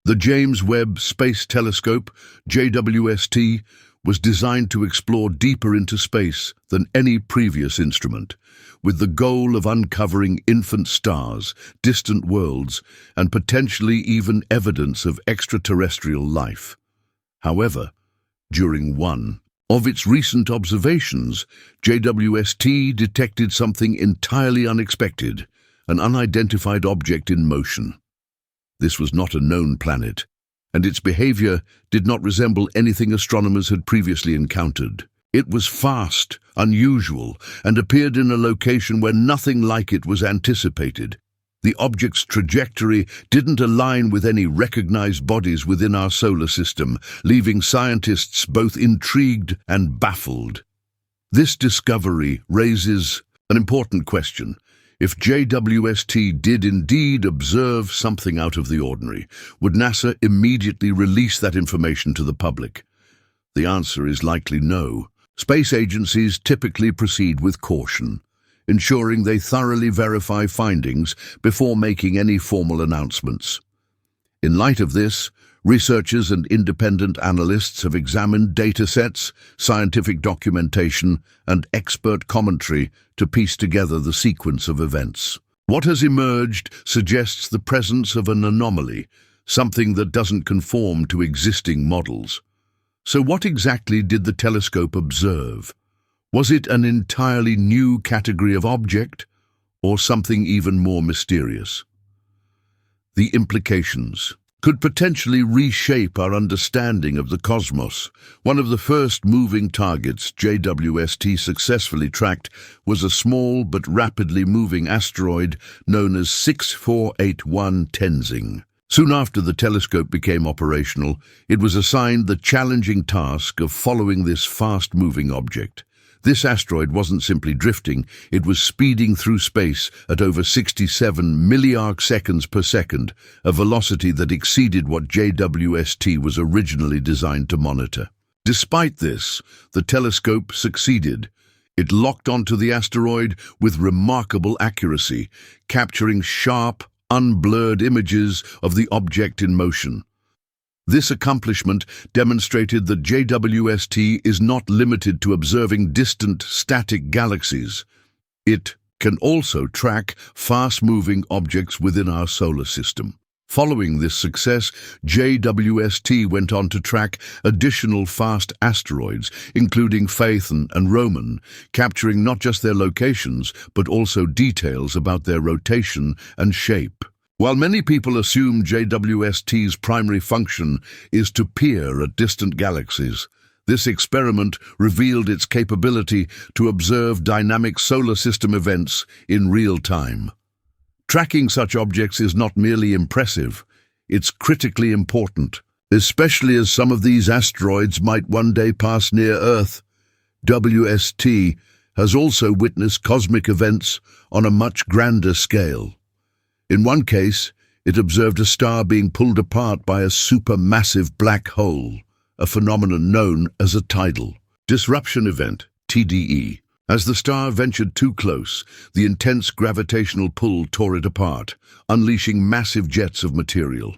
The James Webb Space Telescope, JWST, was designed to explore deeper into space than any previous instrument, with the goal of uncovering infant stars, distant worlds, and potentially even evidence of extraterrestrial life. However, during one of its recent observations, JWST detected something entirely unexpected, an unidentified object in motion. This was not a known planet, and its behavior did not resemble anything astronomers had previously encountered. It was fast, unusual, and appeared in a location where nothing like it was anticipated. The object's trajectory didn't align with any recognized bodies within our solar system, leaving scientists both intrigued and baffled. This discovery raises an important question. If JWST did indeed observe something out of the ordinary, would NASA immediately release that information to the public? The answer is likely no. Space agencies typically proceed with caution, ensuring they thoroughly verify findings before making any formal announcements. In light of this, researchers and independent analysts have examined datasets, scientific documentation, and expert commentary to piece together the sequence of events. What has emerged suggests the presence of an anomaly, something that doesn't conform to existing models. So what exactly did the telescope observe? Was it an entirely new category of object, or something even more mysterious? The implications could potentially reshape our understanding of the cosmos. One of the first moving targets JWST successfully tracked was a small but rapidly moving asteroid known as 6481 Tenzing. Soon after the telescope became operational, it was assigned the challenging task of following this fast-moving object. This asteroid wasn't simply drifting, it was speeding through space at over 67 milliarc seconds per second, a velocity that exceeded what JWST was originally designed to monitor. Despite this, the telescope succeeded. It locked onto the asteroid with remarkable accuracy, capturing sharp, unblurred images of the object in motion. This accomplishment demonstrated that JWST is not limited to observing distant, static galaxies. It can also track fast-moving objects within our solar system. Following this success, JWST went on to track additional fast asteroids, including Phaethon and Roman, capturing not just their locations, but also details about their rotation and shape. While many people assume JWST's primary function is to peer at distant galaxies, this experiment revealed its capability to observe dynamic solar system events in real time. Tracking such objects is not merely impressive, it's critically important, especially as some of these asteroids might one day pass near Earth. WST has also witnessed cosmic events on a much grander scale. In one case, it observed a star being pulled apart by a supermassive black hole, a phenomenon known as a tidal disruption event, TDE. As the star ventured too close, the intense gravitational pull tore it apart, unleashing massive jets of material.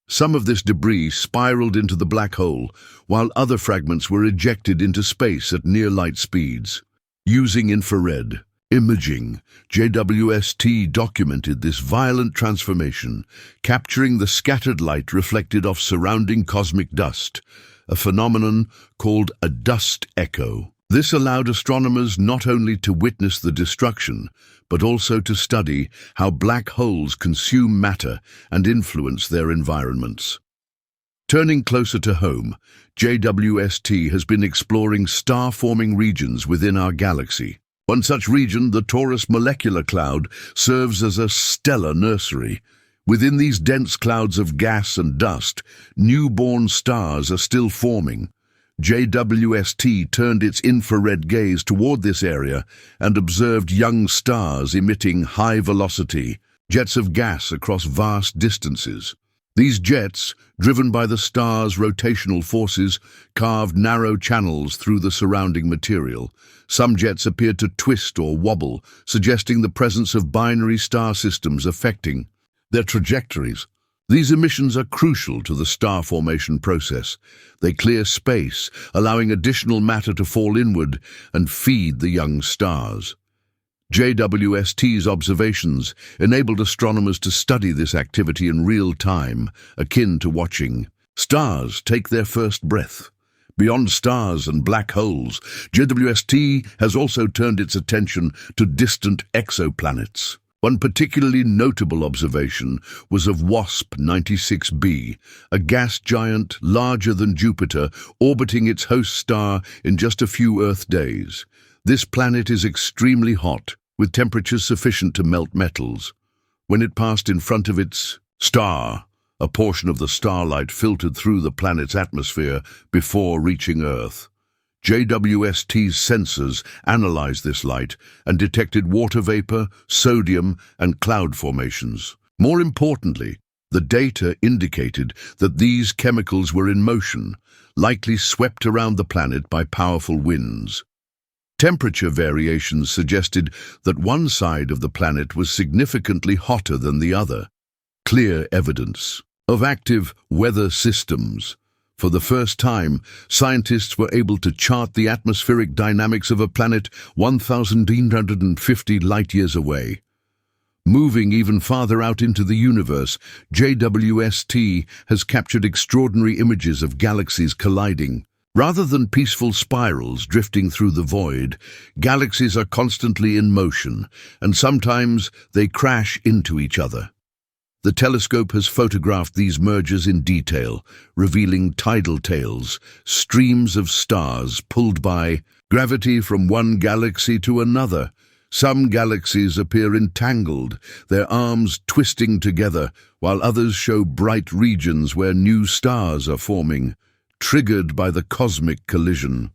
Some of this debris spiraled into the black hole, while other fragments were ejected into space at near-light speeds. Using infrared imaging, JWST documented this violent transformation, capturing the scattered light reflected off surrounding cosmic dust, a phenomenon called a dust echo. This allowed astronomers not only to witness the destruction, but also to study how black holes consume matter and influence their environments. Turning closer to home, JWST has been exploring star-forming regions within our galaxy. One such region, the Taurus molecular cloud, serves as a stellar nursery. Within these dense clouds of gas and dust, newborn stars are still forming. JWST turned its infrared gaze toward this area and observed young stars emitting high-velocity jets of gas across vast distances. These jets, driven by the star's rotational forces, carved narrow channels through the surrounding material. Some jets appeared to twist or wobble, suggesting the presence of binary star systems affecting their trajectories. These emissions are crucial to the star formation process. They clear space, allowing additional matter to fall inward and feed the young stars. JWST's observations enabled astronomers to study this activity in real time, akin to watching stars take their first breath. Beyond stars and black holes, JWST has also turned its attention to distant exoplanets. One particularly notable observation was of WASP 96b, a gas giant larger than Jupiter, orbiting its host star in just a few Earth days. This planet is extremely hot, with temperatures sufficient to melt metals. When it passed in front of its star, a portion of the starlight filtered through the planet's atmosphere before reaching Earth. JWST's sensors analyzed this light and detected water vapor, sodium, and cloud formations. More importantly, the data indicated that these chemicals were in motion, likely swept around the planet by powerful winds. Temperature variations suggested that one side of the planet was significantly hotter than the other. Clear evidence of active weather systems. For the first time, scientists were able to chart the atmospheric dynamics of a planet 1,950 light-years away. Moving even farther out into the universe, JWST has captured extraordinary images of galaxies colliding. Rather than peaceful spirals drifting through the void, galaxies are constantly in motion, and sometimes they crash into each other. The telescope has photographed these mergers in detail, revealing tidal tails, streams of stars pulled by gravity from one galaxy to another. Some galaxies appear entangled, their arms twisting together, while others show bright regions where new stars are forming, triggered by the cosmic collision.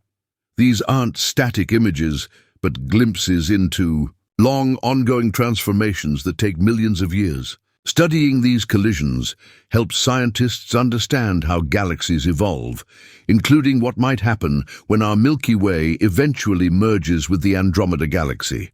These aren't static images, but glimpses into long, ongoing transformations that take millions of years. Studying these collisions helps scientists understand how galaxies evolve, including what might happen when our Milky Way eventually merges with the Andromeda Galaxy.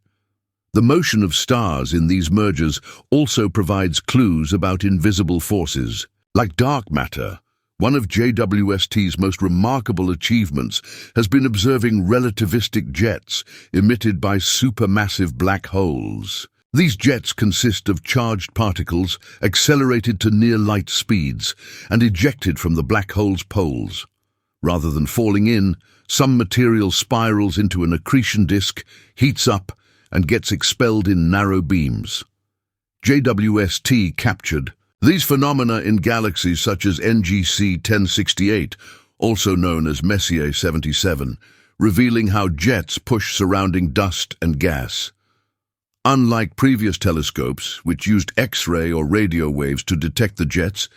The motion of stars in these mergers also provides clues about invisible forces. Like dark matter, one of JWST's most remarkable achievements has been observing relativistic jets emitted by supermassive black holes. These jets consist of charged particles accelerated to near-light speeds and ejected from the black hole's poles. Rather than falling in, some material spirals into an accretion disk, heats up, and gets expelled in narrow beams. JWST captured these phenomena in galaxies such as NGC 1068, also known as Messier 77, revealing how jets push surrounding dust and gas. Unlike previous telescopes, which used X-ray or radio waves to detect the jets,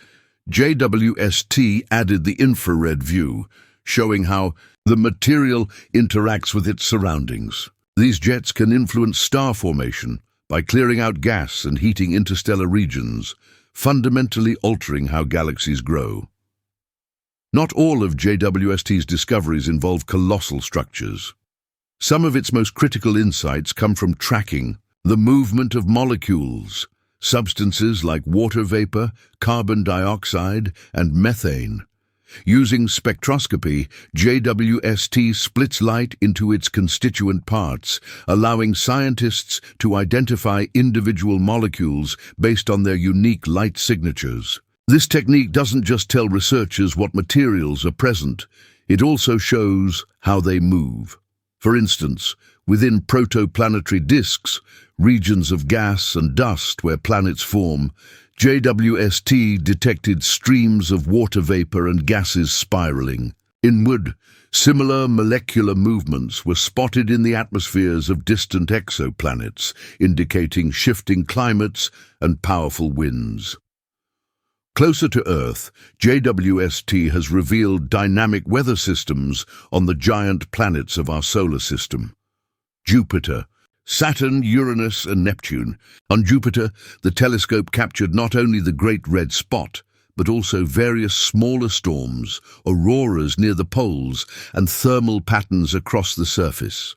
JWST added the infrared view, showing how the material interacts with its surroundings. These jets can influence star formation by clearing out gas and heating interstellar regions, fundamentally altering how galaxies grow. Not all of JWST's discoveries involve colossal structures. Some of its most critical insights come from tracking the movement of molecules, substances like water vapor, carbon dioxide, and methane. Using spectroscopy, JWST splits light into its constituent parts, allowing scientists to identify individual molecules based on their unique light signatures. This technique doesn't just tell researchers what materials are present, it also shows how they move. For instance, within protoplanetary disks, regions of gas and dust where planets form, JWST detected streams of water vapor and gases spiraling. Inward, similar molecular movements were spotted in the atmospheres of distant exoplanets, indicating shifting climates and powerful winds. Closer to Earth, JWST has revealed dynamic weather systems on the giant planets of our solar system. Jupiter, Saturn, Uranus, and Neptune. On Jupiter, the telescope captured not only the Great Red Spot, but also various smaller storms, auroras near the poles, and thermal patterns across the surface.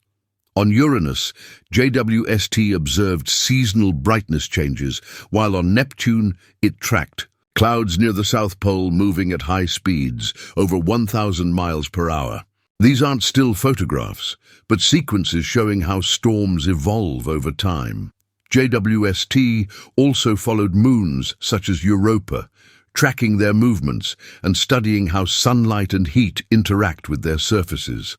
On Uranus, JWST observed seasonal brightness changes, while on Neptune, it tracked Clouds near the South Pole moving at high speeds, over 1,000 miles per hour. These aren't still photographs, but sequences showing how storms evolve over time. JWST also followed moons such as Europa, tracking their movements and studying how sunlight and heat interact with their surfaces.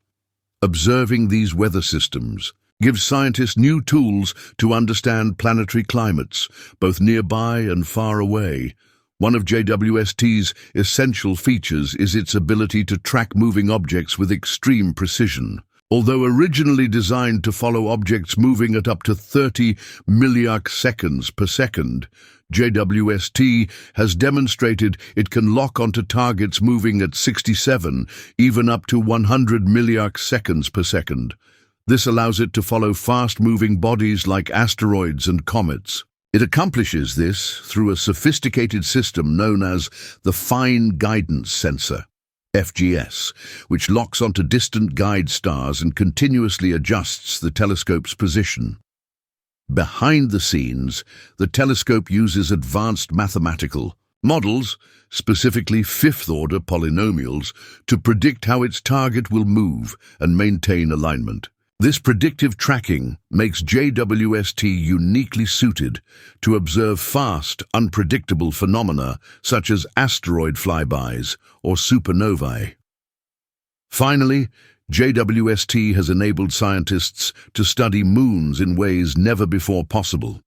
Observing these weather systems gives scientists new tools to understand planetary climates, both nearby and far away. One of JWST's essential features is its ability to track moving objects with extreme precision. Although originally designed to follow objects moving at up to 30 milliarc seconds per second, JWST has demonstrated it can lock onto targets moving at 67, even up to 100 milliarc seconds per second. This allows it to follow fast-moving bodies like asteroids and comets. It accomplishes this through a sophisticated system known as the Fine Guidance Sensor, FGS, which locks onto distant guide stars and continuously adjusts the telescope's position. Behind the scenes, the telescope uses advanced mathematical models, specifically fifth-order polynomials, to predict how its target will move and maintain alignment. This predictive tracking makes JWST uniquely suited to observe fast, unpredictable phenomena such as asteroid flybys or supernovae. Finally, JWST has enabled scientists to study moons in ways never before possible.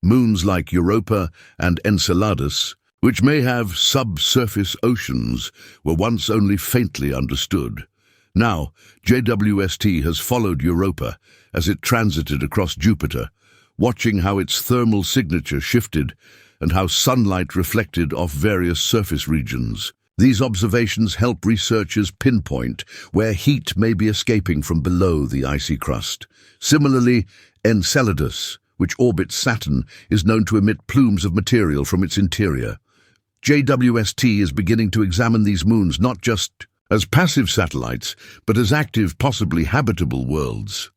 Moons like Europa and Enceladus, which may have subsurface oceans, were once only faintly understood. Now, JWST has followed Europa as it transited across Jupiter, watching how its thermal signature shifted and how sunlight reflected off various surface regions. These observations help researchers pinpoint where heat may be escaping from below the icy crust. Similarly, Enceladus, which orbits Saturn, is known to emit plumes of material from its interior. JWST is beginning to examine these moons not just as passive satellites, but as active, possibly habitable worlds.